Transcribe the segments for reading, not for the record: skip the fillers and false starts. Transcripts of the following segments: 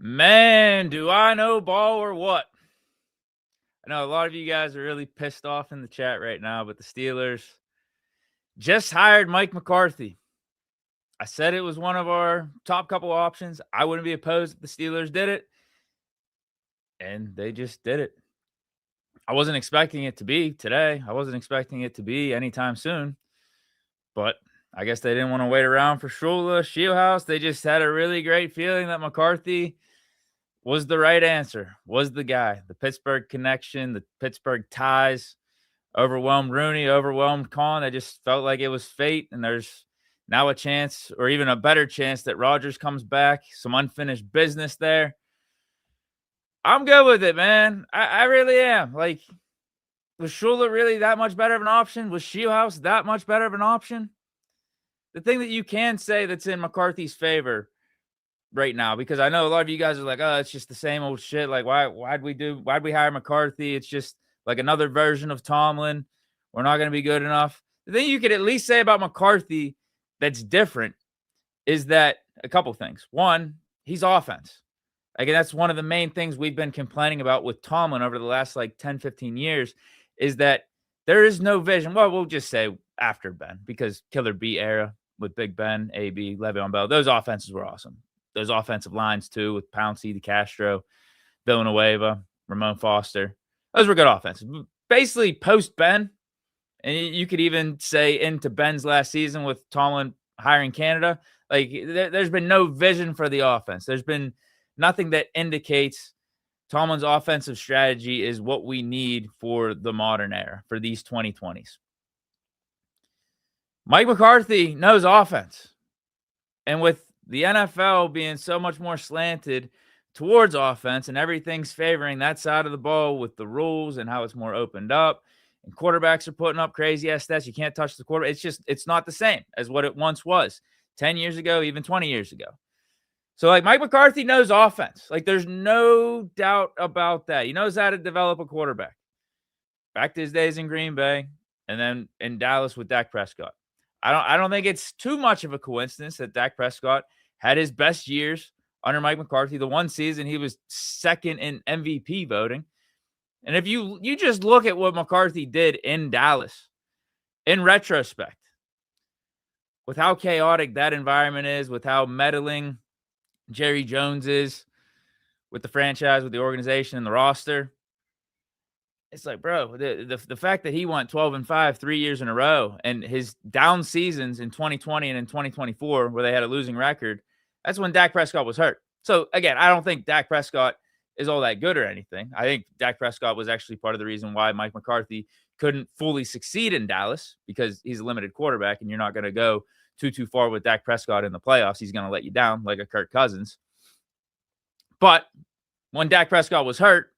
Man, do I know ball or what? I know a lot of you guys are really pissed off in the chat right now, but the Steelers just hired Mike McCarthy. I said it was one of our top couple options. I wouldn't be opposed if the Steelers did it, and they just did it. I wasn't expecting it to be today. I wasn't expecting it to be anytime soon, but I guess they didn't want to wait around for Shula, Shieldhouse. They just had a really great feeling that McCarthy was the right answer, was the guy. The Pittsburgh connection, the Pittsburgh ties, overwhelmed Rooney, overwhelmed Khan. I just felt like it was fate, and there's now a chance, or even a better chance, that Rodgers comes back. Some unfinished business there. I'm good with it, man. I really am. Like, was Shula really that much better of an option? Was Shieldhouse that much better of an option? The thing that you can say that's in McCarthy's favor right now, because I know a lot of you guys are like, oh, it's just the same old shit. Like, why'd we hire McCarthy? It's just like another version of Tomlin. We're not going to be good enough. The thing you could at least say about McCarthy that's different is that a couple things. One, he's offense. Again, that's one of the main things we've been complaining about with Tomlin over the last like 10, 15 years is that there is no vision. Well, we'll just say after Ben, because Killer B era with Big Ben, AB, Le'Veon Bell, those offenses were awesome. Those offensive lines too, with Pouncey, DeCastro, Villanueva, Ramon Foster. Those were good offenses. Basically, post Ben, and you could even say into Ben's last season with Tomlin hiring Canada, like there's been no vision for the offense. There's been nothing that indicates Tomlin's offensive strategy is what we need for the modern era, for these 2020s. Mike McCarthy knows offense. And with the NFL being so much more slanted towards offense and everything's favoring that side of the ball with the rules and how it's more opened up, and quarterbacks are putting up crazy ass stats. You can't touch the quarterback. It's not the same as what it once was 10 years ago, even 20 years ago. So, like, Mike McCarthy knows offense. Like, there's no doubt about that. He knows how to develop a quarterback. Back to his days in Green Bay and then in Dallas with Dak Prescott. I don't think it's too much of a coincidence that Dak Prescott had his best years under Mike McCarthy. The one season he was second in MVP voting. And if you just look at what McCarthy did in Dallas, in retrospect, with how chaotic that environment is, with how meddling Jerry Jones is with the franchise, with the organization and the roster, it's like, bro, the fact that he went 12-5 3 years in a row, and his down seasons in 2020 and in 2024 where they had a losing record, that's when Dak Prescott was hurt. So, again, I don't think Dak Prescott is all that good or anything. I think Dak Prescott was actually part of the reason why Mike McCarthy couldn't fully succeed in Dallas, because he's a limited quarterback, and you're not going to go too far with Dak Prescott in the playoffs. He's going to let you down like a Kirk Cousins. But when Dak Prescott was hurt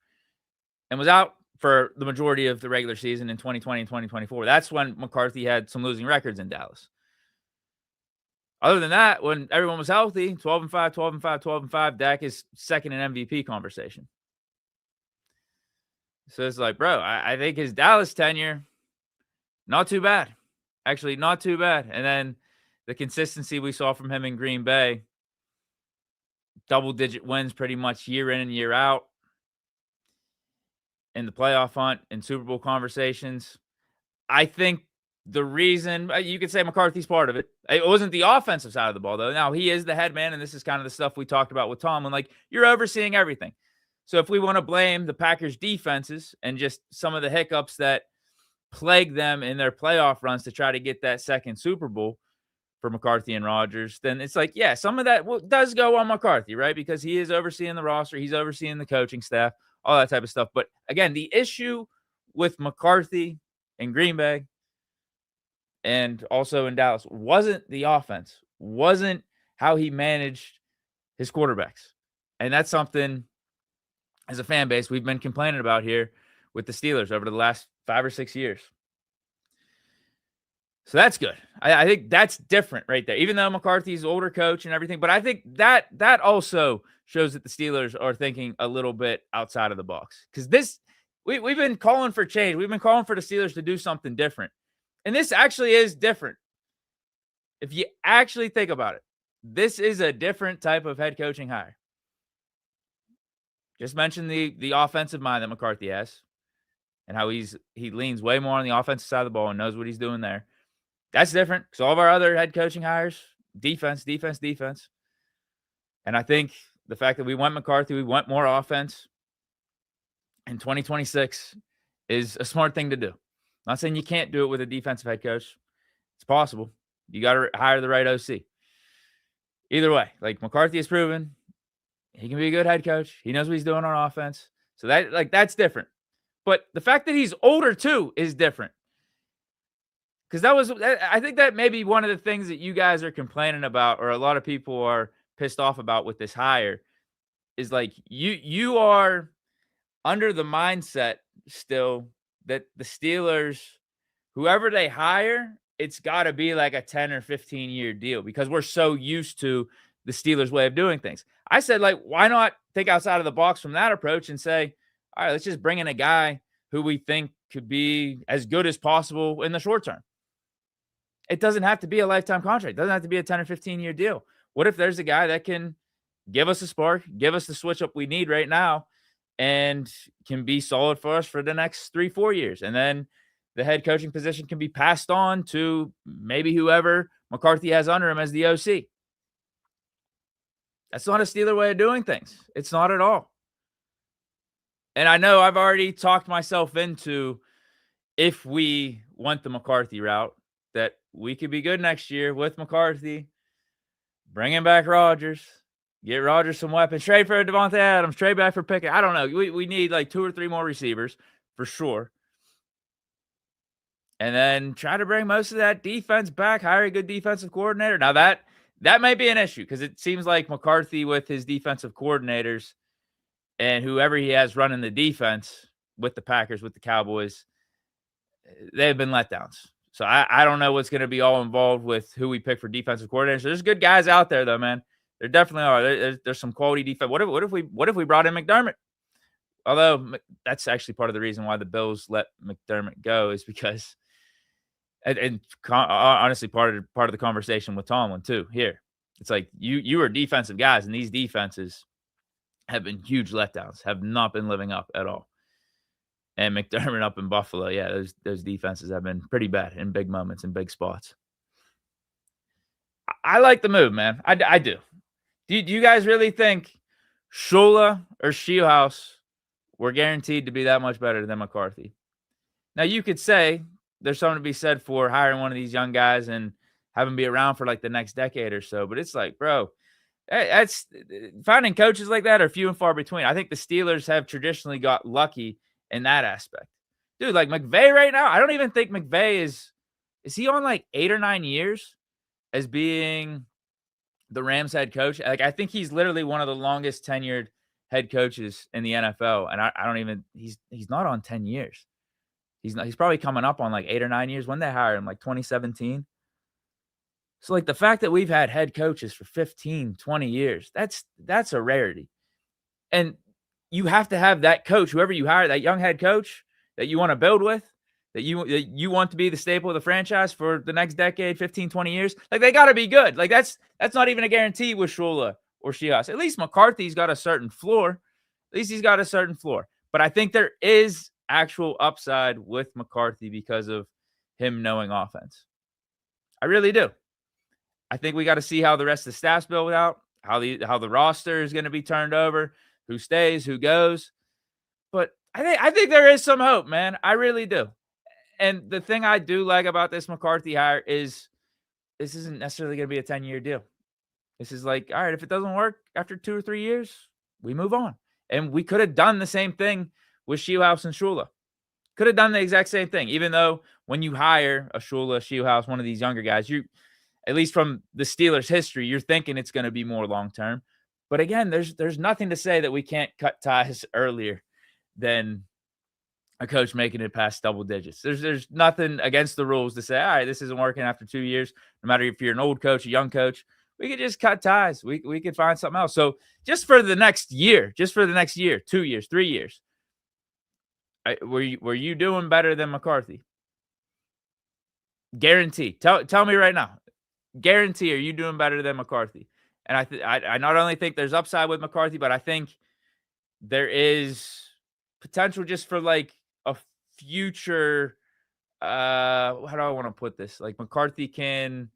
and was out for the majority of the regular season in 2020 and 2024, that's when McCarthy had some losing records in Dallas. Other than that, when everyone was healthy, 12-5, 12-5, 12-5, Dak is second in MVP conversation. So it's like, bro, I think his Dallas tenure, not too bad. Actually, not too bad. And then the consistency we saw from him in Green Bay, double-digit wins pretty much year in and year out, in the playoff hunt and Super Bowl conversations. I think the reason, you could say McCarthy's part of it. It wasn't the offensive side of the ball, though. Now, he is the head man, and this is kind of the stuff we talked about with Tomlin. Like, you're overseeing everything. So if we want to blame the Packers' defenses and just some of the hiccups that plague them in their playoff runs to try to get that second Super Bowl for McCarthy and Rodgers, then it's like, yeah, some of that does go on McCarthy, right? Because he is overseeing the roster. He's overseeing the coaching staff, all that type of stuff. But again, the issue with McCarthy in Green Bay and also in Dallas wasn't the offense, wasn't how he managed his quarterbacks. And that's something, as a fan base, we've been complaining about here with the Steelers over the last 5 or 6 years. So that's good. I think that's different right there, even though McCarthy's older coach and everything. But I think that also shows that the Steelers are thinking a little bit outside of the box, because we've been calling for change. We've been calling for the Steelers to do something different. And this actually is different. If you actually think about it, this is a different type of head coaching hire. Just mention the offensive mind that McCarthy has and how he leans way more on the offensive side of the ball and knows what he's doing there. That's different because all of our other head coaching hires, defense, defense, defense. And I think the fact that we went McCarthy, we went more offense in 2026 is a smart thing to do. I'm not saying you can't do it with a defensive head coach. It's possible. You got to hire the right OC. Either way, like McCarthy has proven, he can be a good head coach. He knows what he's doing on offense. So that's different. But the fact that he's older too is different. Because I think that may be one of the things that you guys are complaining about, or a lot of people are pissed off about with this hire, is like you are under the mindset still that the Steelers, whoever they hire, it's got to be like a 10 or 15-year deal because we're so used to the Steelers' way of doing things. I said, like, why not think outside of the box from that approach and say, all right, let's just bring in a guy who we think could be as good as possible in the short term. It doesn't have to be a lifetime contract. It doesn't have to be a 10 or 15-year deal. What if there's a guy that can give us a spark, give us the switch up we need right now, and can be solid for us for the next 3-4 years? And then the head coaching position can be passed on to maybe whoever McCarthy has under him as the OC. That's not a Steeler way of doing things. It's not at all. And I know I've already talked myself into, if we went the McCarthy route, that we could be good next year with McCarthy, bringing back Rodgers, get Rodgers some weapons, trade for Devontae Adams, trade back for Pickett. I don't know. We need like 2 or 3 more receivers for sure. And then try to bring most of that defense back, hire a good defensive coordinator. Now that might be an issue because it seems like McCarthy with his defensive coordinators and whoever he has running the defense with the Packers, with the Cowboys, they've been letdowns. So I don't know what's going to be all involved with who we pick for defensive coordinators. There's good guys out there though, man. There definitely are. There's some quality defense. What if we brought in McDermott? Although that's actually part of the reason why the Bills let McDermott go is because, and honestly, part of the conversation with Tomlin too. Here, it's like you are defensive guys, and these defenses have been huge letdowns, have not been living up at all. And McDermott up in Buffalo, yeah, those defenses have been pretty bad in big moments, in big spots. I like the move, man. I do. Do you guys really think Shula or Shieldhouse were guaranteed to be that much better than McCarthy? Now, you could say there's something to be said for hiring one of these young guys and have them be around for like the next decade or so. But it's like, bro, that's finding coaches like that are few and far between. I think the Steelers have traditionally got lucky in that aspect. Dude, like McVay right now, I don't even think McVay is he on like 8 or 9 years as being the Rams head coach? Like, I think he's literally one of the longest tenured head coaches in the NFL. And I don't even, he's not on 10 years. He's probably coming up on like 8 or 9 years. When they hired him, like 2017. So like the fact that we've had head coaches for 15, 20 years, that's a rarity. And you have to have that coach, whoever you hire, that young head coach that you want to build with, that you want to be the staple of the franchise for the next decade, 15, 20 years. Like, they got to be good. Like, that's not even a guarantee with Shula or Shias. At least McCarthy's got a certain floor. At least he's got a certain floor. But I think there is actual upside with McCarthy because of him knowing offense. I really do. I think we got to see how the rest of the staff's built out, how the roster is going to be turned over, who stays, who goes. But I think there is some hope, man. I really do. And the thing I do like about this McCarthy hire is this isn't necessarily going to be a 10-year deal. This is like, all right, if it doesn't work after 2 or 3 years, we move on. And we could have done the same thing with Shieldhouse and Shula. Could have done the exact same thing, even though when you hire a Shula, Shieldhouse, one of these younger guys, you, at least from the Steelers' history, you're thinking it's going to be more long-term. But again, there's nothing to say that we can't cut ties earlier than a coach making it past double digits. There's nothing against the rules to say, all right, this isn't working after 2 years. No matter if you're an old coach, a young coach, we could just cut ties. We could find something else. So just for the next year, 2 years, 3 years, were you doing better than McCarthy? Guarantee. Tell me right now. Guarantee, are you doing better than McCarthy? And I not only think there's upside with McCarthy, but I think there is potential just for like a future. How do I want to put this? Like McCarthy he can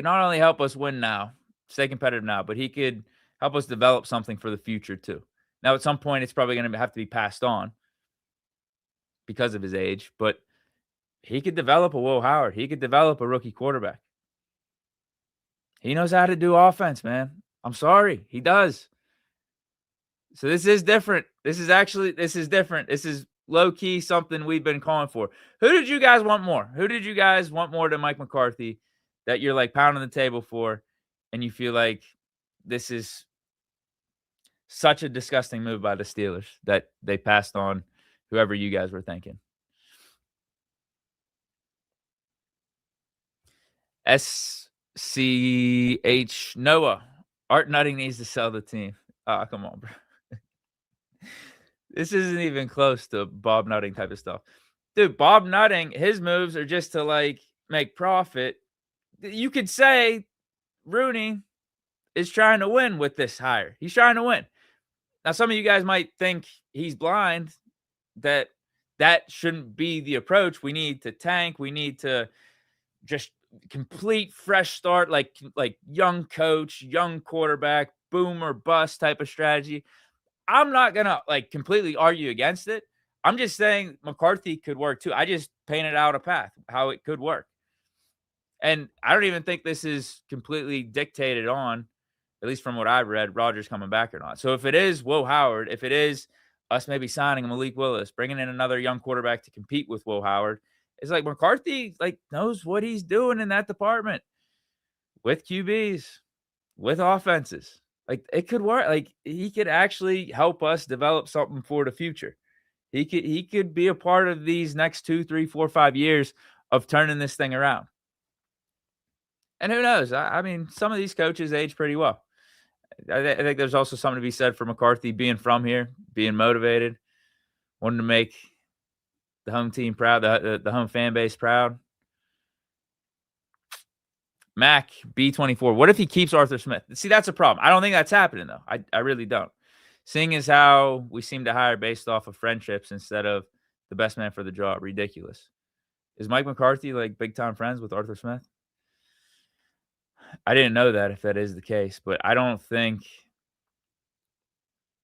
not only help us win now, stay competitive now, but he could help us develop something for the future too. Now, at some point, it's probably going to have to be passed on because of his age, but he could develop a Will Howard. He could develop a rookie quarterback. He knows how to do offense, man. I'm sorry, he does. So this is different. This is different. This is low key something we've been calling for. Who did you guys want more? Who did you guys want more than Mike McCarthy that you're like pounding the table for and you feel like this is such a disgusting move by the Steelers that they passed on whoever you guys were thinking? SCH Noah. Art Nutting needs to sell the team. Oh, come on, bro. This isn't even close to Bob Nutting type of stuff. Dude, Bob Nutting, his moves are just to like make profit. You could say Rooney is trying to win with this hire. He's trying to win. Now, some of you guys might think he's blind, that shouldn't be the approach. We need to tank. We need to just complete fresh start, like young coach, young quarterback, boom or bust type of strategy. I'm not gonna like completely argue against it. I'm just saying McCarthy could work too. I just painted out a path how it could work. And I don't even think this is completely dictated on, at least from what I've read, Rodgers coming back or not. So if it is Will Howard, if it is us maybe signing a Malik Willis, bringing in another young quarterback to compete with Will Howard, it's like McCarthy like knows what he's doing in that department with QBs, with offenses. Like it could work. Like he could actually help us develop something for the future. He could be a part of these next 2, 3, 4, 5 years of turning this thing around. And who knows? I mean, some of these coaches age pretty well. I think there's also something to be said for McCarthy being from here, being motivated, wanting to make the home team proud, the home fan base proud. Mac B24. What if he keeps Arthur Smith? See, that's a problem. I don't think that's happening though. I really don't. Seeing as how we seem to hire based off of friendships instead of the best man for the job, ridiculous. Is Mike McCarthy like big time friends with Arthur Smith? I didn't know that if that is the case, but I don't think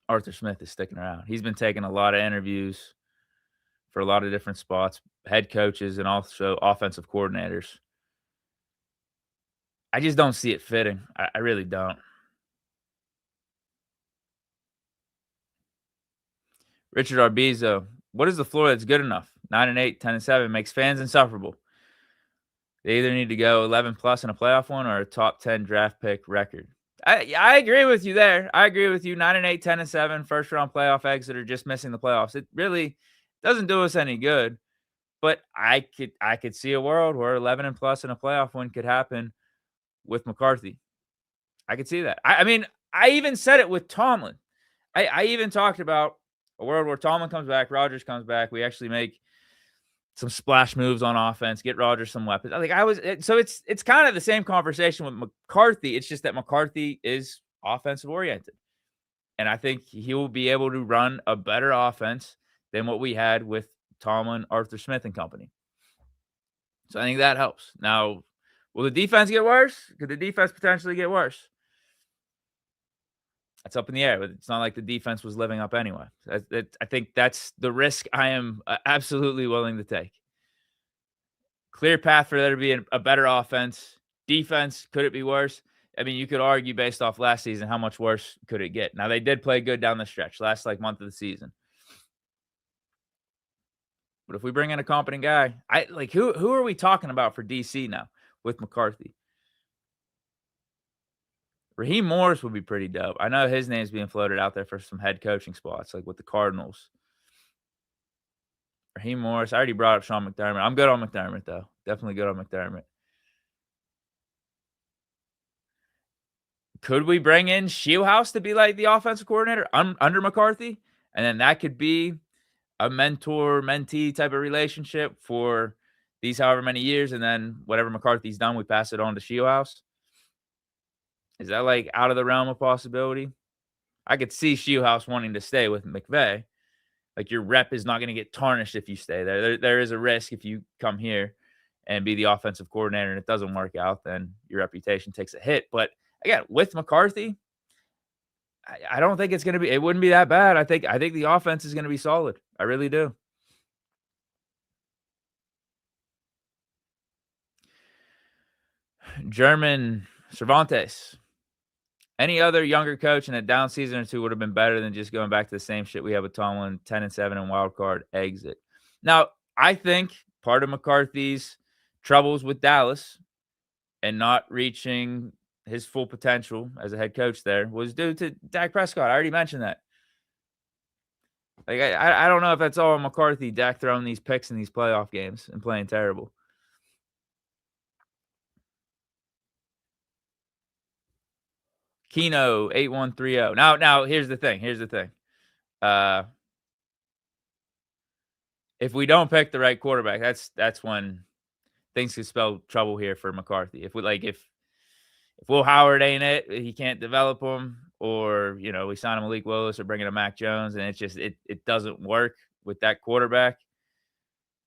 Arthur Smith is sticking around. He's been taking a lot of interviews for a lot of different spots, head coaches and also offensive coordinators. I just don't see it fitting. I really don't. Richard Arbizo, what is the floor that's good enough? 9-8, 10-7 makes fans insufferable. They either need to go 11 plus in a playoff one or a top 10 draft pick record. I agree with you there. I agree with you. 9-8, 10-7, first round playoff exit or just missing the playoffs. It really doesn't do us any good. But I could see a world where 11 and plus in a playoff win could happen with McCarthy. I could see that. I mean, I even said it with Tomlin. I even talked about a world where Tomlin comes back, Rodgers comes back. We actually make some splash moves on offense, get Rodgers some weapons. So it's kind of the same conversation with McCarthy. It's just that McCarthy is offensive oriented. And I think he will be able to run a better offense than what we had with Tomlin, Arthur Smith and company. So I think that helps. Now, will the defense get worse? Could the defense potentially get worse? That's up in the air, but it's not like the defense was living up anyway. I think that's the risk I am absolutely willing to take. Clear path for there to be a better offense. Defense, could it be worse? I mean, you could argue based off last season, how much worse could it get? Now, they did play good down the stretch, last like month of the season. But if we bring in a competent guy, who are we talking about for DC now with McCarthy? Raheem Morris would be pretty dope. I know his name's being floated out there for some head coaching spots, like with the Cardinals. Raheem Morris. I already brought up Sean McDermott. I'm good on McDermott, though. Definitely good on McDermott. Could we bring in Shieldhouse to be like the offensive coordinator under McCarthy? And then that could be a mentor-mentee type of relationship for these however many years. And then whatever McCarthy's done, we pass it on to Shieldhouse. Is that like out of the realm of possibility? I could see Shieldhouse wanting to stay with McVay. Like your rep is not going to get tarnished if you stay there. There is a risk if you come here and be the offensive coordinator and it doesn't work out, then your reputation takes a hit. But again, with McCarthy, I don't think it's going to be. It wouldn't be that bad. I think the offense is going to be solid. I really do. German Cervantes. Any other younger coach in a down season or two would have been better than just going back to the same shit we have with Tomlin, 10-7 and wild card exit. Now, I think part of McCarthy's troubles with Dallas and not reaching his full potential as a head coach there was due to Dak Prescott. I already mentioned that. Like I don't know if that's all McCarthy, Dak throwing these picks in these playoff games and playing terrible. Keno 8130. Now here's the thing. If we don't pick the right quarterback, that's when things could spell trouble here for McCarthy. If Will Howard ain't it, he can't develop him, or we sign him Malik Willis or bring in a Mac Jones, and it doesn't work with that quarterback,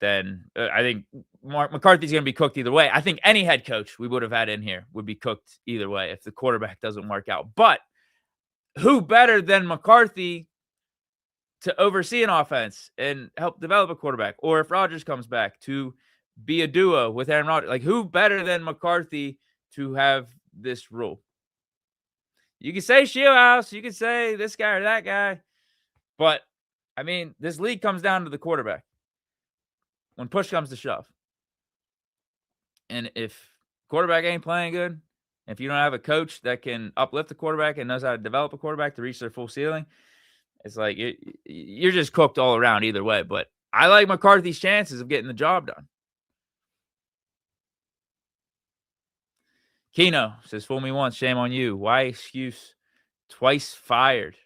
then I think McCarthy's going to be cooked either way. I think any head coach we would have had in here would be cooked either way if the quarterback doesn't work out. But who better than McCarthy to oversee an offense and help develop a quarterback? Or if Rodgers comes back, to be a duo with Aaron Rodgers. Like, who better than McCarthy to have this role? You can say Shieldhouse, you can say this guy or that guy, but I mean, this league comes down to the quarterback when push comes to shove. And if quarterback ain't playing good, if you don't have a coach that can uplift the quarterback and knows how to develop a quarterback to reach their full ceiling, it's like you're just cooked all around either way. But I like McCarthy's chances of getting the job done. Keno says, fool me once, shame on you. Why excuse twice fired?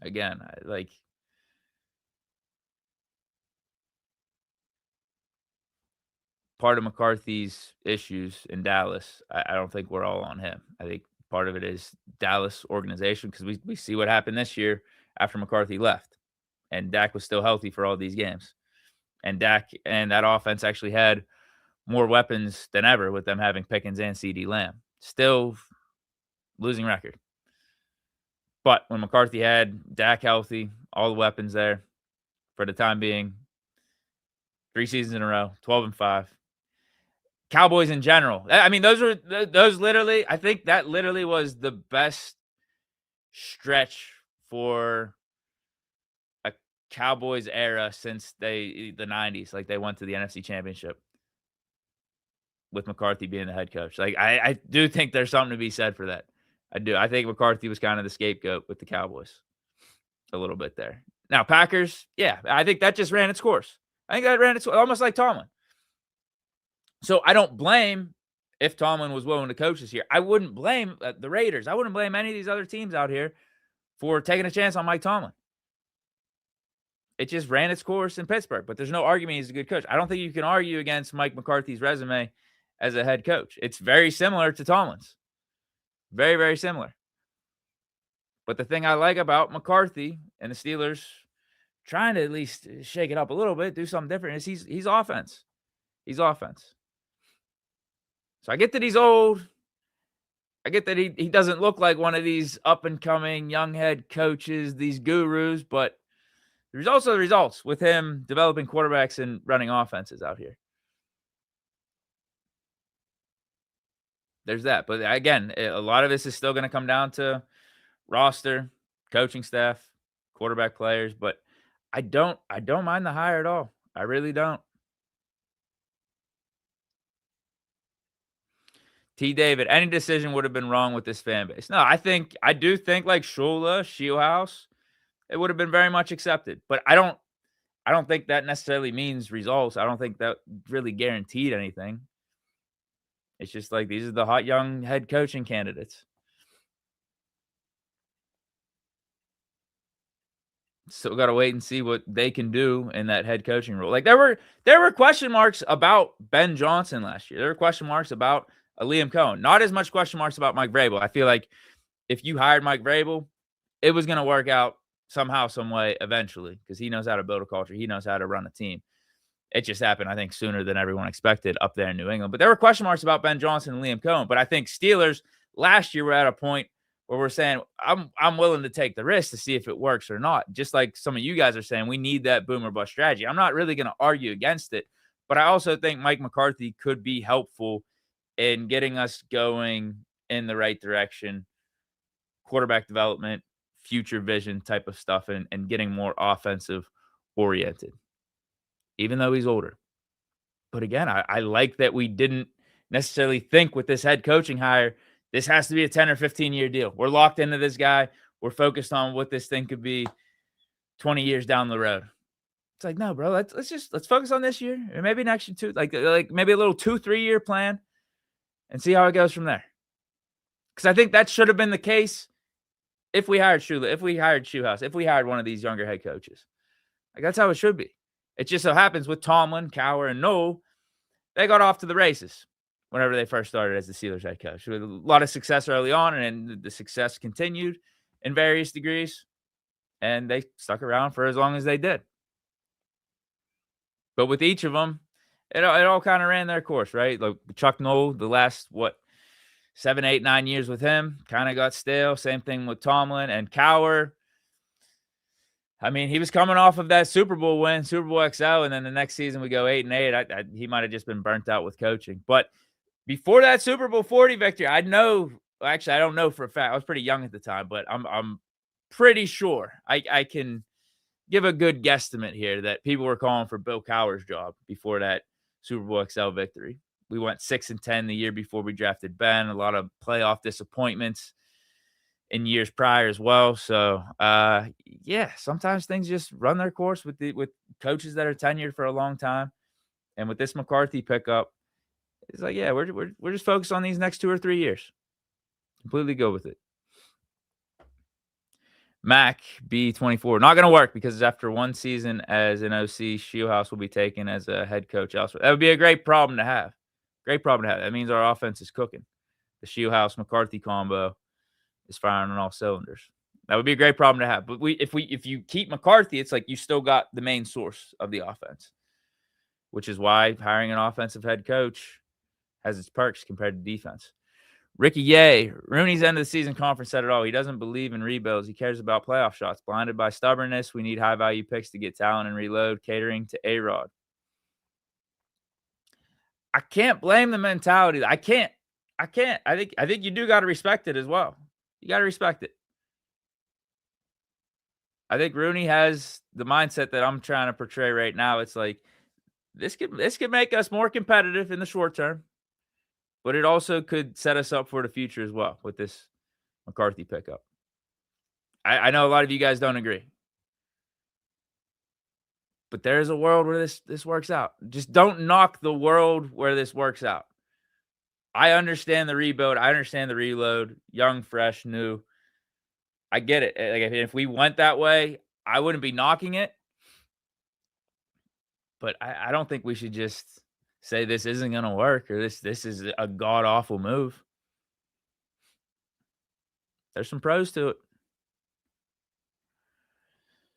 Again, part of McCarthy's issues in Dallas, I don't think we're all on him. I think part of it is Dallas organization, because we see what happened this year after McCarthy left. And Dak was still healthy for all these games. And Dak and that offense actually had more weapons than ever with them having Pickens and CeeDee Lamb. Still losing record. But when McCarthy had Dak healthy, all the weapons there for the time being, 3 seasons in a row, 12-5. Cowboys in general. I mean, those literally, I think that literally was the best stretch for a Cowboys era since the 90s. Like, they went to the NFC Championship with McCarthy being the head coach. Like, I do think there's something to be said for that. I do. I think McCarthy was kind of the scapegoat with the Cowboys a little bit there. Now, Packers, yeah, I think that just ran its course. I think that ran its course, almost like Tomlin. So I don't blame, if Tomlin was willing to coach this year, I wouldn't blame the Raiders. I wouldn't blame any of these other teams out here for taking a chance on Mike Tomlin. It just ran its course in Pittsburgh, but there's no argument he's a good coach. I don't think you can argue against Mike McCarthy's resume as a head coach. It's very similar to Tomlin's. Very, very similar. But the thing I like about McCarthy and the Steelers trying to at least shake it up a little bit, do something different, is he's offense. He's offense. So I get that he's old. I get that he doesn't look like one of these up-and-coming young head coaches, these gurus, but there's also the results with him developing quarterbacks and running offenses out here. There's that. But again, a lot of this is still going to come down to roster, coaching staff, quarterback players, but I don't mind the hire at all. I really don't. T. David, any decision would have been wrong with this fan base. No, I do think like Shula, Shieldhouse, it would have been very much accepted. But I don't think that necessarily means results. I don't think that really guaranteed anything. It's just like these are the hot young head coaching candidates. Still got to wait and see what they can do in that head coaching role. Like there were question marks about Ben Johnson last year. There were question marks about Liam Cohen. Not as much question marks about Mike Vrabel. I feel like if you hired Mike Vrabel, it was going to work out somehow, some way, eventually, because he knows how to build a culture. He knows how to run a team. It just happened, I think, sooner than everyone expected up there in New England. But there were question marks about Ben Johnson and Liam Cohen. But I think Steelers last year were at a point where we're saying, I'm willing to take the risk to see if it works or not. Just like some of you guys are saying, we need that boom or bust strategy. I'm not really going to argue against it. But I also think Mike McCarthy could be helpful in getting us going in the right direction, quarterback development, future vision type of stuff, and getting more offensive oriented, even though he's older. But again, I like that we didn't necessarily think with this head coaching hire, this has to be a 10 or 15-year deal. We're locked into this guy. We're focused on what this thing could be 20 years down the road. It's like, no, bro, let's focus on this year or maybe next year too. Like maybe a little 2-3 year plan and see how it goes from there. Because I think that should have been the case if we hired Shula, if we hired Shoehouse, if we hired one of these younger head coaches. Like that's how it should be. It just so happens with Tomlin, Cowher, and Noel, they got off to the races whenever they first started as the Steelers head coach. With a lot of success early on, and the success continued in various degrees, and they stuck around for as long as they did. But with each of them, it all kind of ran their course, right? Like Chuck Noll, the last, 7, 8, 9 years with him, kind of got stale. Same thing with Tomlin and Cowher. I mean, he was coming off of that Super Bowl win, Super Bowl XL, and then the next season we go 8-8. He might have just been burnt out with coaching. But before that Super Bowl 40 victory, I don't know for a fact. I was pretty young at the time, but I'm pretty sure I can give a good guesstimate here that people were calling for Bill Cowher's job before that Super Bowl XL victory. We went 6-10 the year before we drafted Ben. A lot of playoff disappointments in years prior as well. So, yeah, sometimes things just run their course with coaches that are tenured for a long time. And with this McCarthy pickup, it's like, yeah, we're just focused on these next 2 or 3 years. Completely go with it. Mac B24, not going to work because after one season as an OC, Shieldhouse will be taken as a head coach elsewhere. That would be a great problem to have. Great problem to have. That means our offense is cooking. The Shieldhouse McCarthy combo is firing on all cylinders. That would be a great problem to have. But if you keep McCarthy, it's like you still got the main source of the offense, which is why hiring an offensive head coach has its perks compared to defense. Ricky Yeh, Rooney's end of the season conference said it all. He doesn't believe in rebuilds. He cares about playoff shots. Blinded by stubbornness, we need high-value picks to get talent and reload, catering to A-Rod. I can't blame the mentality. I can't. I think you do got to respect it as well. You got to respect it. I think Rooney has the mindset that I'm trying to portray right now. It's like this could make us more competitive in the short term, but it also could set us up for the future as well with this McCarthy pickup. I know a lot of you guys don't agree, but there's a world where this works out. Just don't knock the world where this works out. I understand the rebuild. I understand the reload. Young, fresh, new. I get it. Like if we went that way, I wouldn't be knocking it. But I don't think we should just say this isn't going to work or this is a god-awful move. There's some pros to it.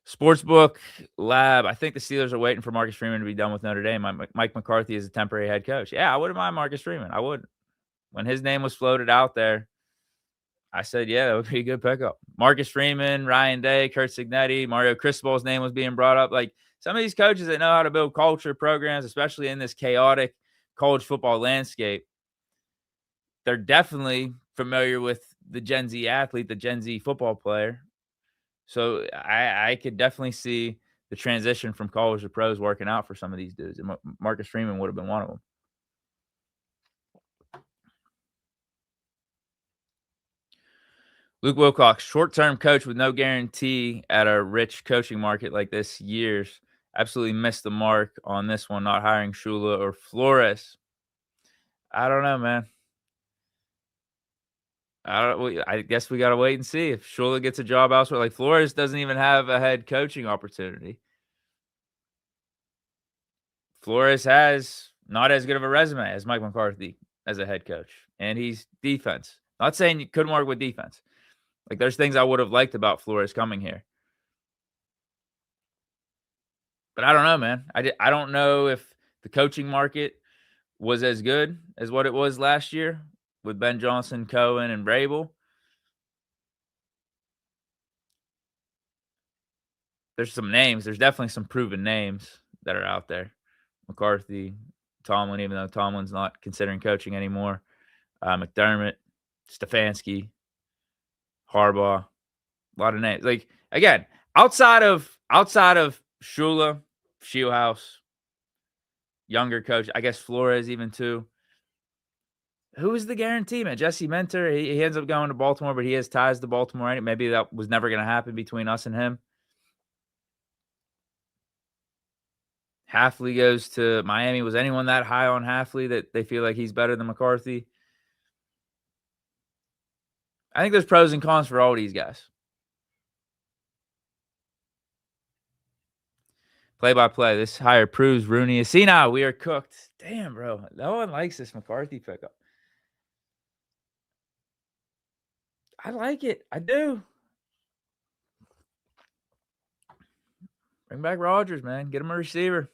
Sportsbook Lab. I think the Steelers are waiting for Marcus Freeman to be done with Notre Dame. Mike McCarthy is a temporary head coach. Yeah, I wouldn't mind Marcus Freeman. I wouldn't. When his name was floated out there, I said, yeah, that would be a good pickup. Marcus Freeman, Ryan Day, Kurt Signetti, Mario Cristobal's name was being brought up. Like some of these coaches that know how to build culture programs, especially in this chaotic college football landscape, they're definitely familiar with the Gen Z athlete, the Gen Z football player. So I could definitely see the transition from college to pros working out for some of these dudes. And Marcus Freeman would have been one of them. Luke Wilcox, short-term coach with no guarantee at a rich coaching market like this years. Absolutely missed the mark on this one, not hiring Shula or Flores. I don't know, man. I guess we gotta wait and see if Shula gets a job elsewhere. Like, Flores doesn't even have a head coaching opportunity. Flores has not as good of a resume as Mike McCarthy as a head coach, and he's defense. Not saying you couldn't work with defense. Like, there's things I would have liked about Flores coming here. But I don't know, man. I don't know if the coaching market was as good as what it was last year with Ben Johnson, Cohen, and Vrabel. There's some names. There's definitely some proven names that are out there. McCarthy, Tomlin, even though Tomlin's not considering coaching anymore. McDermott, Stefanski, Harbaugh, a lot of names. Like, again, outside of Shula, Shieldhouse, younger coach, I guess Flores even too. Who is the guarantee, man? Jesse Mentor, he ends up going to Baltimore, but he has ties to Baltimore. Right? Maybe that was never going to happen between us and him. Halfley goes to Miami. Was anyone that high on Halfley that they feel like he's better than McCarthy? I think there's pros and cons for all these guys. Play-by-play. This hire proves Rooney is senile. We are cooked. Damn, bro. No one likes this McCarthy pickup. I like it. I do. Bring back Rodgers, man. Get him a receiver.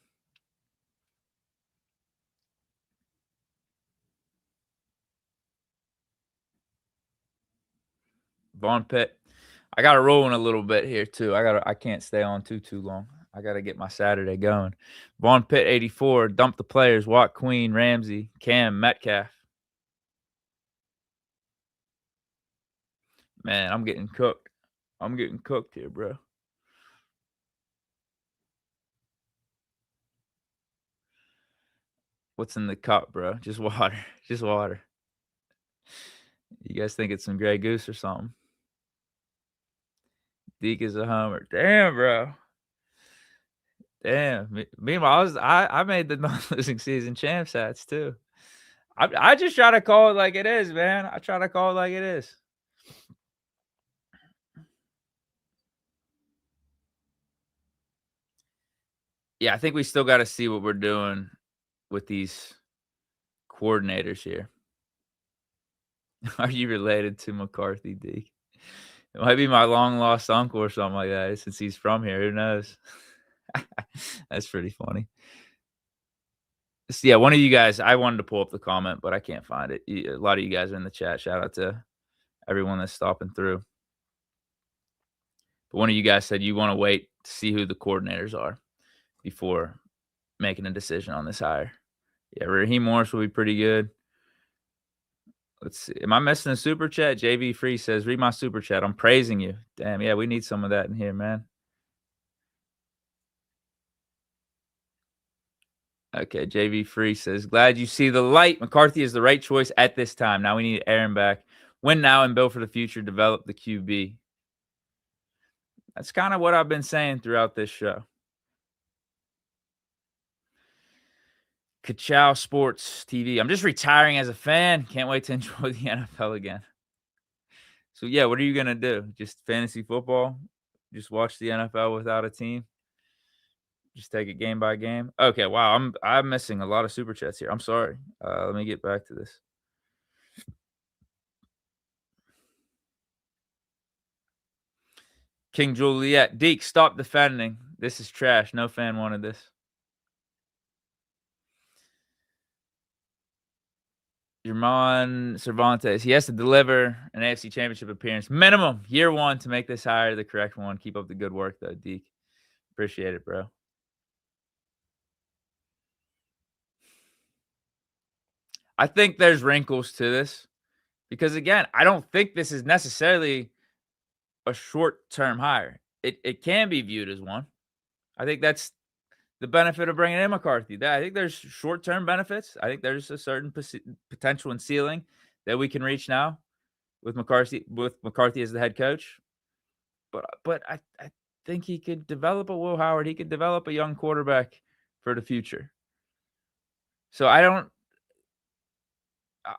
Vaughn Pitt. I got to roll in a little bit here too. I can't stay on too long. I got to get my Saturday going. Vaughn Pitt 84. Dump the players. Watt, Queen, Ramsey, Cam, Metcalf. Man, I'm getting cooked. I'm getting cooked here, bro. What's in the cup, bro? Just water. Just water. You guys think it's some Grey Goose or something? Deke is a homer. Damn, bro. Damn. Meanwhile, I made the non-losing season champs hats too. I just try to call it like it is, man. I try to call it like it is. Yeah, I think we still got to see what we're doing with these coordinators here. Are you related to McCarthy, Deke? It might be my long lost uncle or something like that. Since he's from here, who knows? That's pretty funny. So, yeah, one of you guys. I wanted to pull up the comment, but I can't find it. A lot of you guys are in the chat. Shout out to everyone that's stopping through. But one of you guys said you want to wait to see who the coordinators are before making a decision on this hire. Yeah, Raheem Morris will be pretty good. Let's see. Am I missing a super chat? JV Free says, read my super chat. I'm praising you. Damn, yeah, we need some of that in here, man. Okay, JV Free says, glad you see the light. McCarthy is the right choice at this time. Now we need Aaron back. Win now and build for the future. Develop the QB. That's kind of what I've been saying throughout this show. Kachow Sports TV. I'm just retiring as a fan. Can't wait to enjoy the NFL again. So, yeah, what are you going to do? Just fantasy football? Just watch the NFL without a team? Just take it game by game? Okay, wow, I'm missing a lot of super chats here. I'm sorry. Let me get back to this. King Juliet. Deke, stop defending. This is trash. No fan wanted this. German Cervantes. He has to deliver an AFC Championship appearance minimum year one to make this hire the correct one. Keep up the good work, though, Deke. Appreciate it, bro. I think there's wrinkles to this because, again, I don't think this is necessarily a short-term hire. It can be viewed as one. I think that's the benefit of bringing in McCarthy. I think there's short-term benefits. I think there's a certain potential and ceiling that we can reach now with McCarthy as the head coach. But I think he could develop a Will Howard. He could develop a young quarterback for the future. So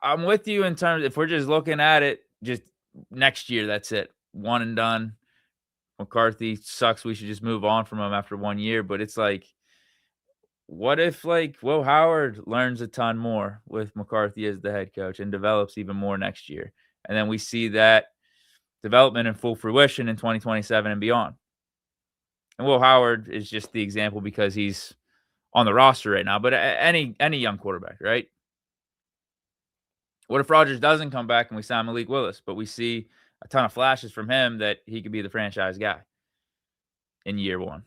I'm with you in terms, if we're just looking at it just next year, that's it. One and done. McCarthy sucks. We should just move on from him after 1 year. But it's like, what if like Will Howard learns a ton more with McCarthy as the head coach and develops even more next year? And then we see that development in full fruition in 2027 and beyond. And Will Howard is just the example because he's on the roster right now, but any young quarterback, right? What if Rodgers doesn't come back and we sign Malik Willis, but we see a ton of flashes from him that he could be the franchise guy in year one?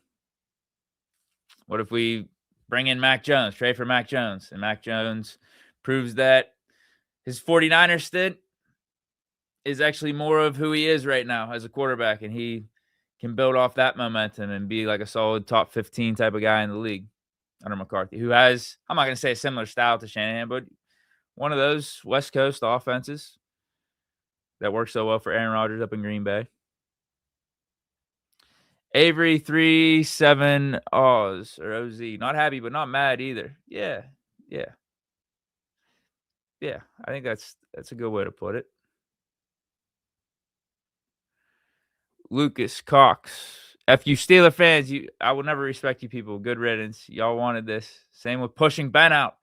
What if we bring in Mac Jones, trade for Mac Jones, and Mac Jones proves that his 49ers stint is actually more of who he is right now as a quarterback, and he can build off that momentum and be like a solid top 15 type of guy in the league under McCarthy, who has, I'm not going to say a similar style to Shanahan, but one of those West Coast offenses that works so well for Aaron Rodgers up in Green Bay. Avery 37 Oz or OZ. Not happy, but not mad either. Yeah. I think that's a good way to put it. Lucas Cox. If you Steeler fans, I will never respect you people. Good riddance. Y'all wanted this. Same with pushing Ben out.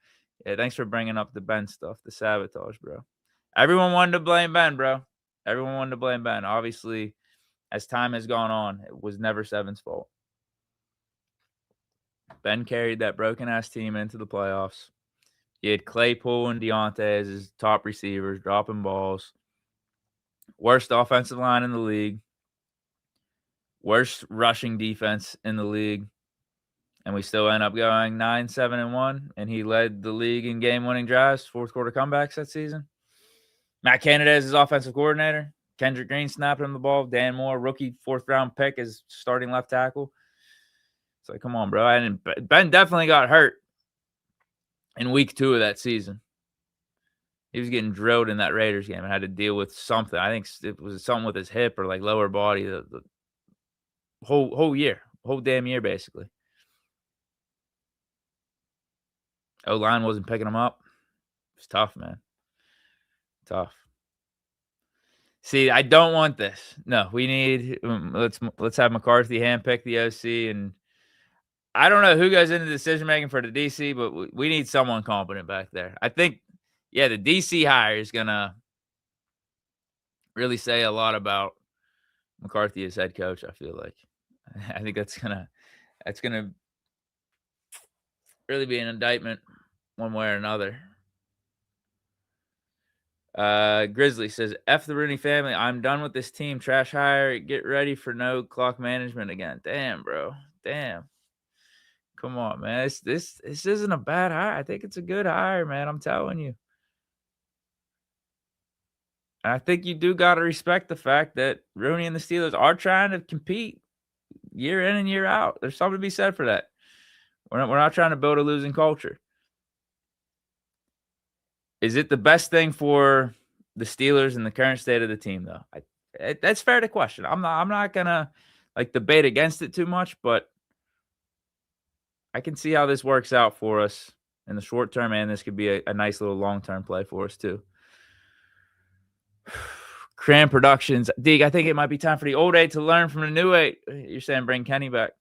Yeah, thanks for bringing up the Ben stuff, the sabotage, bro. Everyone wanted to blame Ben, bro. Everyone wanted to blame Ben. Obviously, as time has gone on, it was never Seven's fault. Ben carried that broken-ass team into the playoffs. He had Claypool and Deontay as his top receivers, dropping balls. Worst offensive line in the league. Worst rushing defense in the league. And we still end up going 9-7-1. And he led the league in game-winning drives, fourth quarter comebacks that season. Matt Canada is his offensive coordinator. Kendrick Green snapping him the ball. Dan Moore, rookie fourth-round pick, as starting left tackle. It's like, come on, bro. And Ben definitely got hurt in week 2 of that season. He was getting drilled in that Raiders game and had to deal with something. I think it was something with his hip or like lower body the whole year, whole damn year, basically. O-line wasn't picking him up. It's tough, man. Tough. See, I don't want this. No, we need let's have McCarthy handpick the OC, and I don't know who goes into decision making for the DC, but we need someone competent back there. I think, yeah, the DC hire is gonna really say a lot about McCarthy as head coach. I feel like I think that's gonna really be an indictment one way or another. Grizzly says, F the Rooney family. I'm done with this team. Trash hire. Get ready for no clock management again. Damn, bro. Damn. Come on, man. This isn't a bad hire. I think it's a good hire, man. I'm telling you. And I think you do got to respect the fact that Rooney and the Steelers are trying to compete year in and year out. There's something to be said for that. We're not trying to build a losing culture. Is it the best thing for the Steelers in the current state of the team, though? That's fair to question. I'm not gonna like debate against it too much, but I can see how this works out for us in the short term, and this could be a nice little long-term play for us too. Cram Productions. Dig, I think it might be time for the old 8 to learn from the new 8. You're saying bring Kenny back.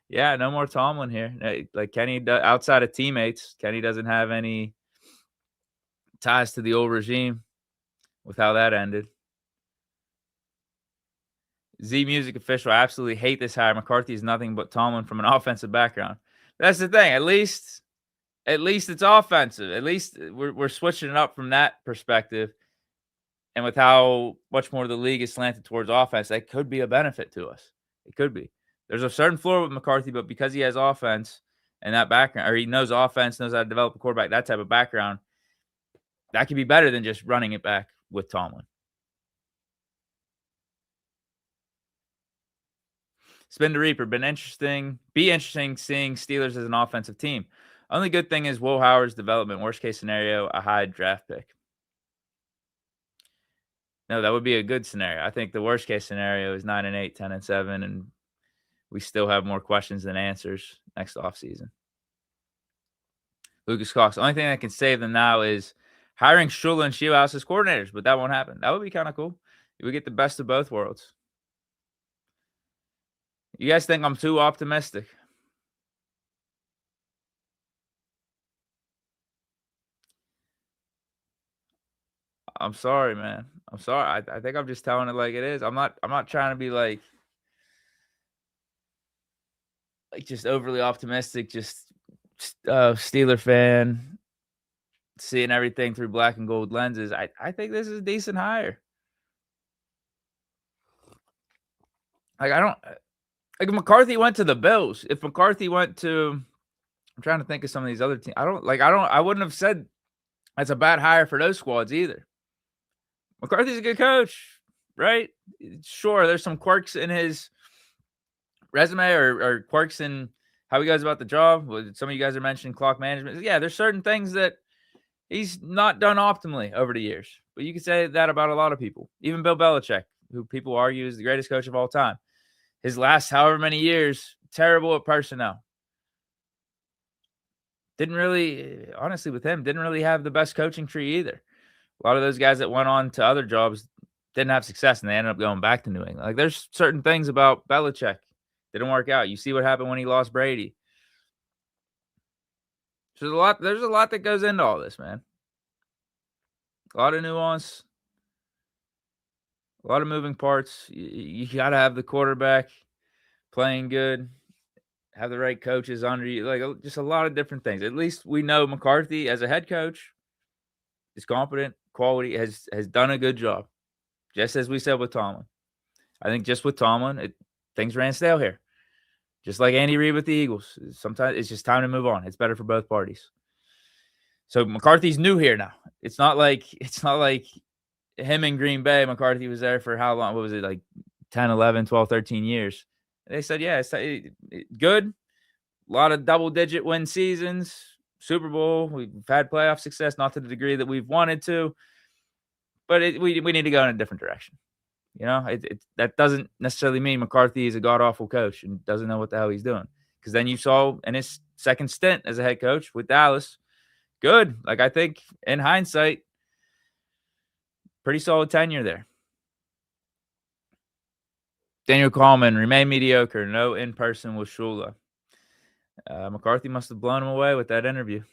Yeah, no more Tomlin here. Like Kenny, outside of teammates, Kenny doesn't have any ties to the old regime with how that ended. Z Music Official, I absolutely hate this hire. McCarthy is nothing but Tomlin from an offensive background. That's the thing. At least it's offensive. At least we're switching it up from that perspective. And with how much more the league is slanted towards offense, that could be a benefit to us. It could be. There's a certain floor with McCarthy, but because he has offense and that background, or he knows offense, knows how to develop a quarterback, that type of background, that could be better than just running it back with Tomlin. Spin the Reaper, be interesting seeing Steelers as an offensive team. Only good thing is Will Howard's development. Worst case scenario, a high draft pick. No, that would be a good scenario. I think the worst case scenario is 9-8, 10-7, and we still have more questions than answers next offseason. Lucas Cox. The only thing that can save them now is hiring Shula and Shieldhouse as coordinators, but that won't happen. That would be kind of cool. We get the best of both worlds. You guys think I'm too optimistic? I'm sorry, man. I'm sorry. I think I'm just telling it like it is. I'm not trying to be like just overly optimistic, just Steeler fan, seeing everything through black and gold lenses. I think this is a decent hire. Like I don't like if McCarthy went to the Bills. If McCarthy went to, I'm trying to think of some of these other teams. I wouldn't have said that's a bad hire for those squads either. McCarthy's a good coach, right? Sure, there's some quirks in his resume or quirks in how he goes about the job. Some of you guys are mentioning clock management. Yeah, there's certain things that he's not done optimally over the years. But you can say that about a lot of people. Even Bill Belichick, who people argue is the greatest coach of all time. His last however many years, terrible at personnel. Didn't really, honestly, with him, didn't really have the best coaching tree either. A lot of those guys that went on to other jobs didn't have success, and they ended up going back to New England. Like, there's certain things about Belichick didn't work out. You see what happened when he lost Brady. So there's a lot that goes into all this, man. A lot of nuance, a lot of moving parts. You got to have the quarterback playing good, have the right coaches under you, like just a lot of different things. At least we know McCarthy as a head coach is competent, quality, has done a good job, just as we said with Tomlin. I think just with Tomlin, things ran stale here. Just like Andy Reid with the Eagles. Sometimes it's just time to move on. It's better for both parties. So McCarthy's new here now. It's not like him in Green Bay. McCarthy was there for how long? What was it, like 10, 11, 12, 13 years? They said, yeah, it's good. A lot of double-digit win seasons. Super Bowl. We've had playoff success, not to the degree that we've wanted to. But we need to go in a different direction. You know, that doesn't necessarily mean McCarthy is a god-awful coach and doesn't know what the hell he's doing. Because then you saw in his second stint as a head coach with Dallas, good. Like, I think in hindsight, pretty solid tenure there. Daniel Coleman, remain mediocre. No in-person with Shula. McCarthy must have blown him away with that interview.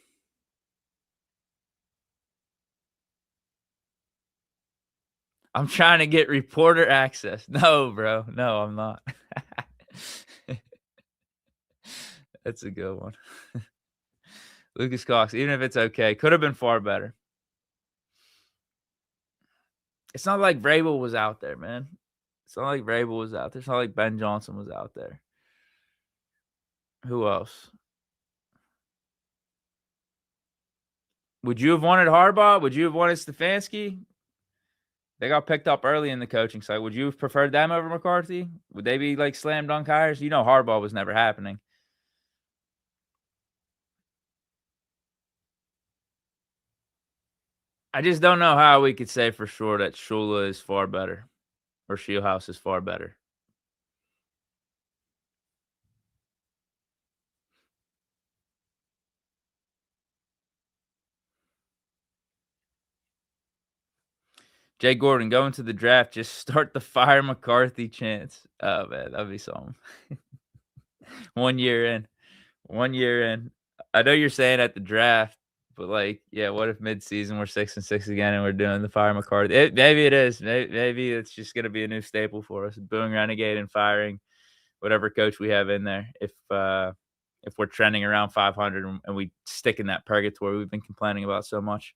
I'm trying to get reporter access. No, bro. No, I'm not. That's a good one. Lucas Cox, even if it's okay, could have been far better. It's not like Vrabel was out there, man. It's not like Vrabel was out there. It's not like Ben Johnson was out there. Who else? Would you have wanted Harbaugh? Would you have wanted Stefanski? They got picked up early in the coaching side. Would you have preferred them over McCarthy? Would they be like slam dunk hires? You know Harbaugh was never happening. I just don't know how we could say for sure that Shula is far better or Shieldhouse is far better. Jay Gordon, going to the draft, just start the fire McCarthy chance. Oh, man, that'd be something. 1 year in. 1 year in. I know you're saying at the draft, but, like, yeah, what if midseason we're 6-6 again and we're doing the fire McCarthy? Maybe it is. Maybe it's just going to be a new staple for us, booing Renegade and firing whatever coach we have in there. If we're trending around 500 and we stick in that purgatory we've been complaining about so much.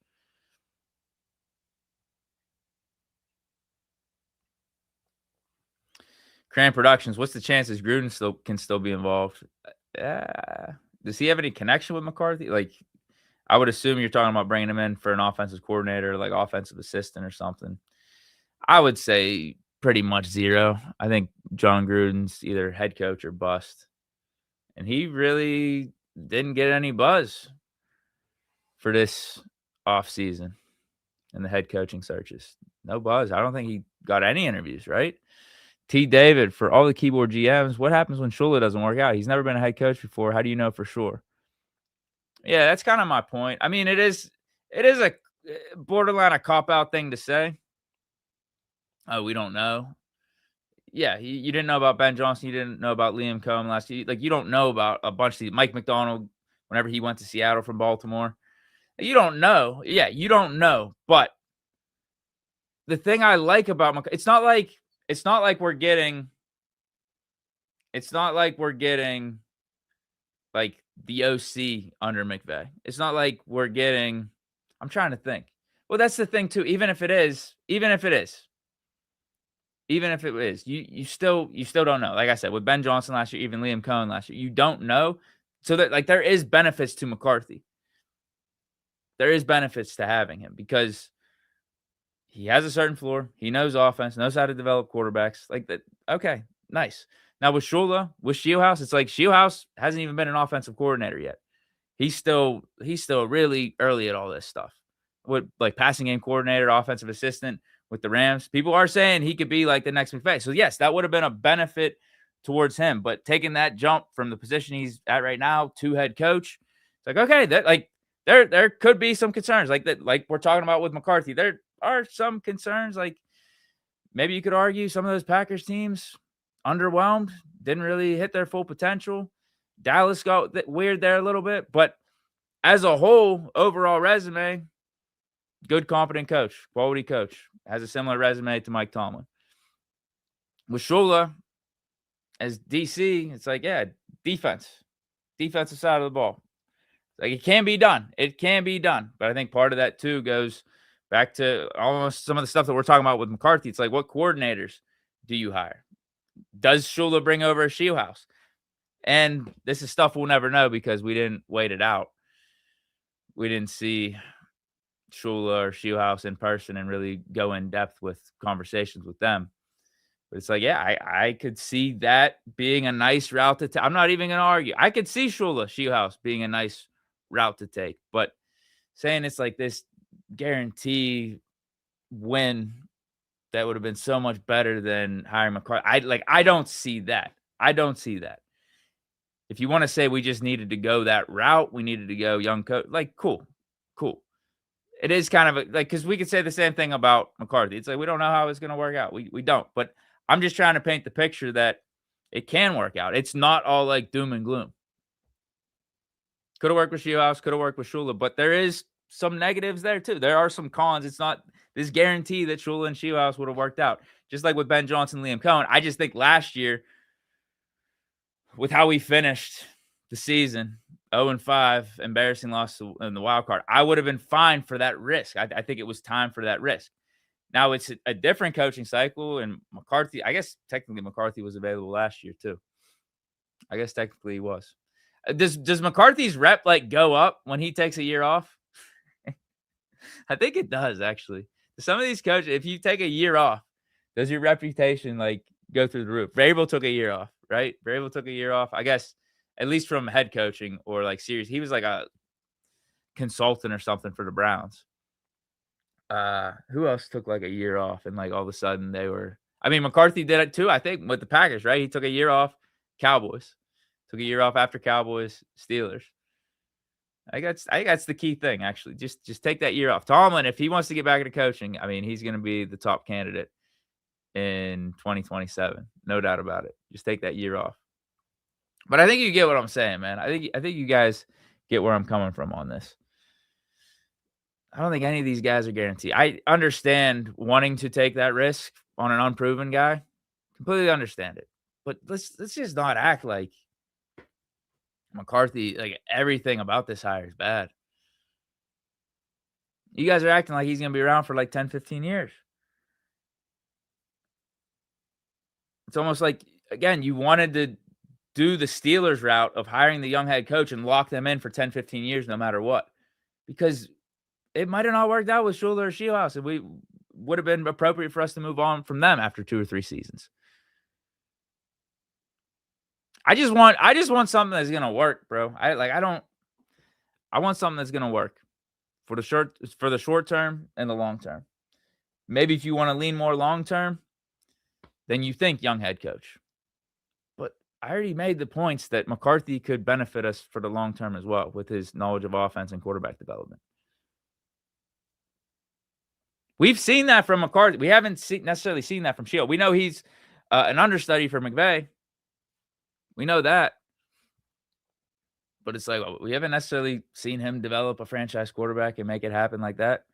Cran Productions, what's the chances Gruden can still be involved? Does he have any connection with McCarthy? Like, I would assume you're talking about bringing him in for an offensive coordinator, like offensive assistant or something. I would say pretty much zero. I think John Gruden's either head coach or bust. And he really didn't get any buzz for this offseason in the head coaching searches. No buzz. I don't think he got any interviews, right? T. David, for all the keyboard GMs, what happens when Shula doesn't work out? He's never been a head coach before. How do you know for sure? Yeah, that's kind of my point. I mean, it is borderline a cop-out thing to say. Oh, we don't know. Yeah, you didn't know about Ben Johnson, you didn't know about Liam Cohen last year. Like, you don't know about a bunch of these Mike McDonald whenever he went to Seattle from Baltimore. You don't know. Yeah, you don't know. But the thing I like about it's not like we're getting like the OC under McVay. It's not like we're getting I'm trying to think. Well, that's the thing too. Even if it is, you still don't know. Like I said, with Ben Johnson last year, even Liam Cohen last year, you don't know. So that like there is benefits to McCarthy. There is benefits to having him because he has a certain floor. He knows offense, knows how to develop quarterbacks. Like that. Okay, nice. Now with Shula, with Shieldhouse, it's like Shieldhouse hasn't even been an offensive coordinator yet. He's still really early at all this stuff. With like passing game coordinator, offensive assistant with the Rams. People are saying he could be like the next McVay. So yes, that would have been a benefit towards him. But taking that jump from the position he's at right now to head coach, it's like, okay, that like there could be some concerns like that, like we're talking about with McCarthy. There are some concerns. Like maybe you could argue some of those Packers teams underwhelmed, didn't really hit their full potential. Dallas got weird there a little bit, but as a whole, overall resume, good, competent coach, quality coach, has a similar resume to Mike Tomlin. With Shula as DC, it's like, yeah, defensive side of the ball. Like it can be done. It can be done. But I think part of that too goes back to almost some of the stuff that we're talking about with McCarthy. It's like, what coordinators do you hire? Does Shula bring over a Shieldhouse? And this is stuff we'll never know because we didn't wait it out. We didn't see Shula or Shieldhouse in person and really go in depth with conversations with them. But it's like, yeah, I could see that being a nice route to take. I'm not even going to argue. I could see Shieldhouse being a nice route to take. But saying it's like this guarantee win that would have been so much better than hiring McCarthy. I don't see that. I don't see that. If you want to say we just needed to go that route, we needed to go young coach, like cool. It is kind of like, because we could say the same thing about McCarthy. It's like, we don't know how it's going to work out. We don't. But I'm just trying to paint the picture that it can work out. It's not all like doom and gloom. Could have worked with Shieldhouse, could have worked with Shula, but there is some negatives there too. There are some cons. It's not this guarantee that Shula and Shieldhouse would have worked out. Just like with Ben Johnson, Liam Cohen. I just think last year, with how we finished the season, 0-5, embarrassing loss in the wild card, I would have been fine for that risk. I think it was time for that risk. Now it's a different coaching cycle, and McCarthy, I guess technically McCarthy was available last year too. I guess technically he was. Does McCarthy's rep like go up when he takes a year off? I think it does actually. Some of these coaches, if you take a year off, does your reputation like go through the roof? Vrabel took a year off, right? Vrabel took a year off. I guess at least from head coaching or like series, he was like a consultant or something for the Browns. Who else took like a year off and like all of a sudden they were? I mean, McCarthy did it too. I think with the Packers, right? He took a year off. Cowboys took a year off after Cowboys, Steelers. I think that's the key thing, actually. Just take that year off. Tomlin, if he wants to get back into coaching, I mean, he's going to be the top candidate in 2027, no doubt about it. Just take that year off. But I think you get what I'm saying, man. I think you guys get where I'm coming from on this. I don't think any of these guys are guaranteed. I understand wanting to take that risk on an unproven guy. Completely understand it. But let's just not act like McCarthy, like everything about this hire is bad. You guys are acting like he's going to be around for like 10, 15 years. It's almost like, again, you wanted to do the Steelers route of hiring the young head coach and lock them in for 10, 15 years no matter what. Because it might have not worked out with Shula or Shieldhouse, and we would have been appropriate for us to move on from them after 2 or 3 seasons. I just want something that's gonna work, bro. I want something that's gonna work for the short term and the long term. Maybe if you want to lean more long term, then you think young head coach. But I already made the points that McCarthy could benefit us for the long term as well with his knowledge of offense and quarterback development. We've seen that from McCarthy. We haven't necessarily seen that from Shield. We know he's an understudy for McVay. We know that. But it's like, we haven't necessarily seen him develop a franchise quarterback and make it happen like that.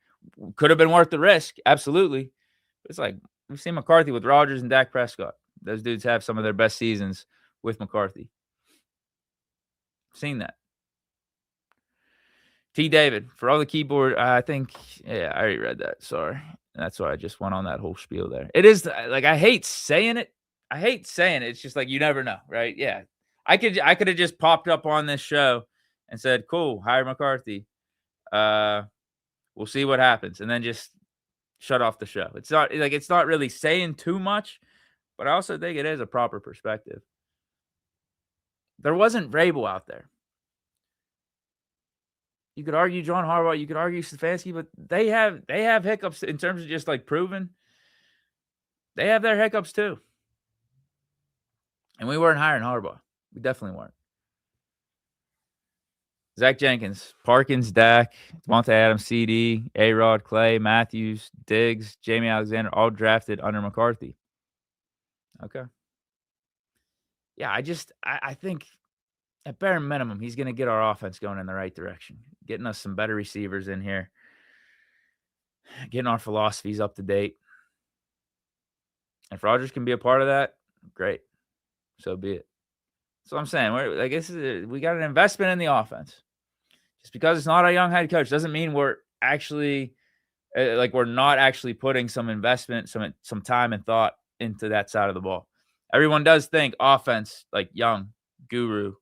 Could have been worth the risk. Absolutely. It's like, we've seen McCarthy with Rodgers and Dak Prescott. Those dudes have some of their best seasons with McCarthy. Seen that. T. David, for all the keyboard, I think, yeah, I already read that. Sorry. That's why I just went on that whole spiel there. It is like, I hate saying it. It's just like, you never know, right? Yeah. I could have just popped up on this show and said, cool, hire McCarthy. We'll see what happens. And then just shut off the show. It's not really saying too much, but I also think it is a proper perspective. There wasn't Vrabel out there. You could argue John Harbaugh, you could argue Stefanski, but they have hiccups in terms of just like proven. They have their hiccups too. And we weren't hiring Harbaugh. We definitely weren't. Zach Jenkins, Parkins, Dak, Devontae Adams, CD, A-Rod, Clay, Matthews, Diggs, Jamie Alexander, all drafted under McCarthy. Okay. Yeah, I think at bare minimum, he's going to get our offense going in the right direction, getting us some better receivers in here, getting our philosophies up to date. If Rodgers can be a part of that, great. So be it. That's what I'm saying. We got an investment in the offense. Just because it's not a young head coach doesn't mean we're actually we're not actually putting some investment, some time and thought into that side of the ball. Everyone does think offense, like young, guru,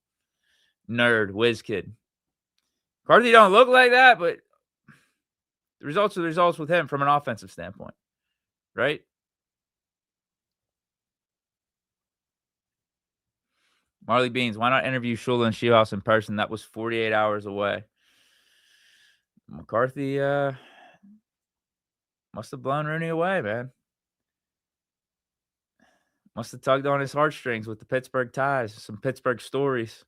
nerd, whiz kid. McCarthy don't look like that, but the results are the results with him from an offensive standpoint, right? Marley Beans, why not interview Shula and Shieldhouse in person? That was 48 hours away. McCarthy must have blown Rooney away, man. Must have tugged on his heartstrings with the Pittsburgh ties, some Pittsburgh stories.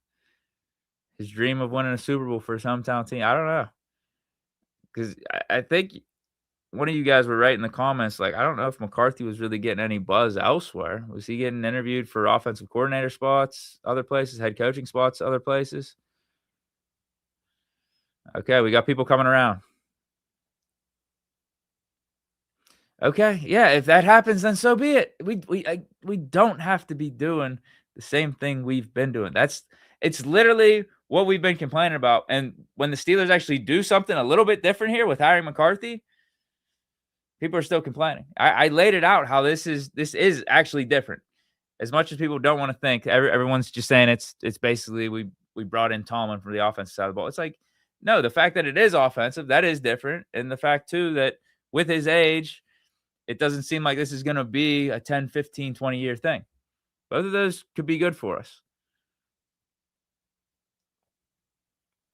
His dream of winning a Super Bowl for his hometown team. I don't know. Because I think one of you guys were right in the comments, like, I don't know if McCarthy was really getting any buzz elsewhere. Was he getting interviewed for offensive coordinator spots, other places, head coaching spots, other places? Okay, we got people coming around. Okay, yeah, if that happens, then so be it. We don't have to be doing the same thing we've been doing. It's literally what we've been complaining about. And when the Steelers actually do something a little bit different here with hiring McCarthy, people are still complaining. I laid it out how this is actually different. As much as people don't want to think, everyone's just saying it's basically we brought in Tomlin from the offensive side of the ball. It's like, no, the fact that it is offensive, that is different. And the fact too that with his age, it doesn't seem like this is going to be a 10, 15, 20-year thing. Both of those could be good for us.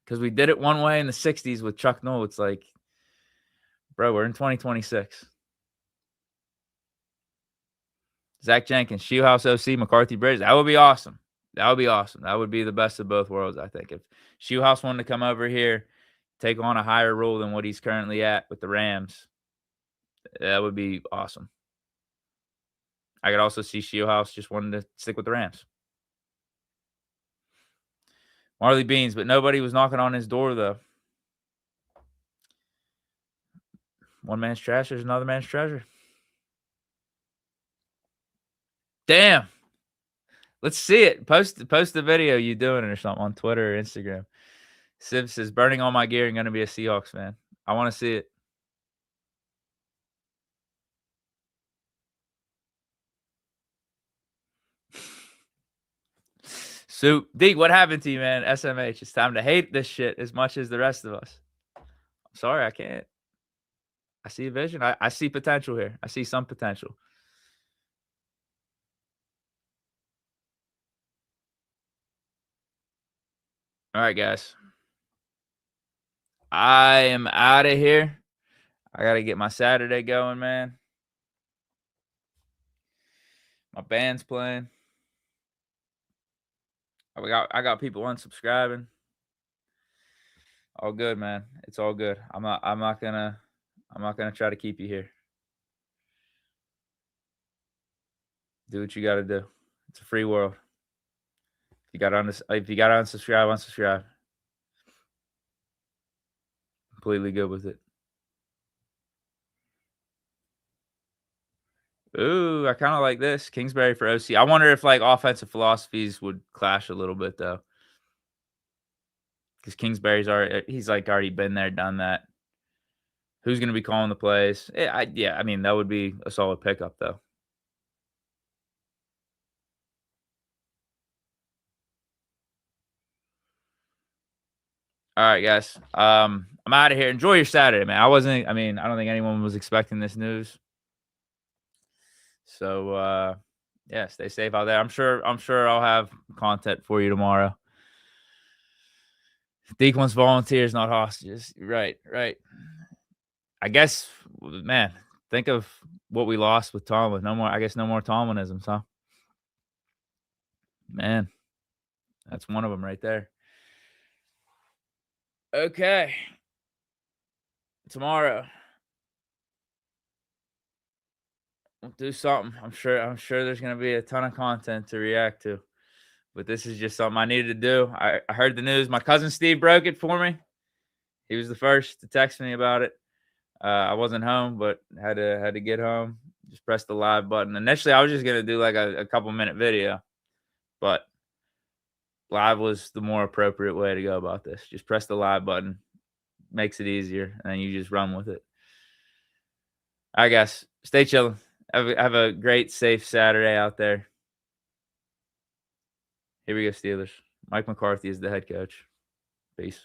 Because we did it one way in the 60s with Chuck Noll. It's like, bro, we're in 2026. Zach Jenkins, Shieldhouse OC, McCarthy Bridge. That would be awesome. That would be awesome. That would be the best of both worlds, I think. If Shieldhouse wanted to come over here, take on a higher role than what he's currently at with the Rams, that would be awesome. I could also see Shieldhouse just wanting to stick with the Rams. Marley Beans, but nobody was knocking on his door, though. One man's trash is another man's treasure. Damn. Let's see it. Post the video you doing it or something on Twitter or Instagram. Civ says, burning all my gear and going to be a Seahawks fan. I want to see it. So, D, what happened to you, man? SMH, it's time to hate this shit as much as the rest of us. I'm sorry, I can't. I see a vision. I see potential here. I see some potential. All right, guys. I am out of here. I got to get my Saturday going, man. My band's playing. I got people unsubscribing. All good, man. It's all good. I'm not gonna I'm not gonna try to keep you here. Do what you gotta do. It's a free world. If you gotta unsubscribe, unsubscribe. Completely good with it. Ooh, I kind of like this. Kingsbury for OC. I wonder if like offensive philosophies would clash a little bit though, because Kingsbury's already he's like already been there, done that. Who's gonna be calling the plays? Yeah, I mean that would be a solid pickup though. All right, guys. I'm out of here. Enjoy your Saturday, man. I mean, I don't think anyone was expecting this news. So yeah, stay safe out there. I'm sure I'll have content for you tomorrow. Deke wants volunteers, not hostages. Right, right. I guess, man, think of what we lost with Tomlin. No more, I guess, no more Tomlinisms, huh? Man, that's one of them right there. Okay, tomorrow we'll do something. I'm sure there's gonna be a ton of content to react to, but this is just something I needed to do. I heard the news. My cousin Steve broke it for me. He was the first to text me about it. I wasn't home, but had to get home. Just press the live button. Initially, I was just gonna do like a couple minute video, but live was the more appropriate way to go about this. Just press the live button, makes it easier, and you just run with it. I guess. Stay chilling. Have a great, safe Saturday out there. Here we go, Steelers. Mike McCarthy is the head coach. Peace.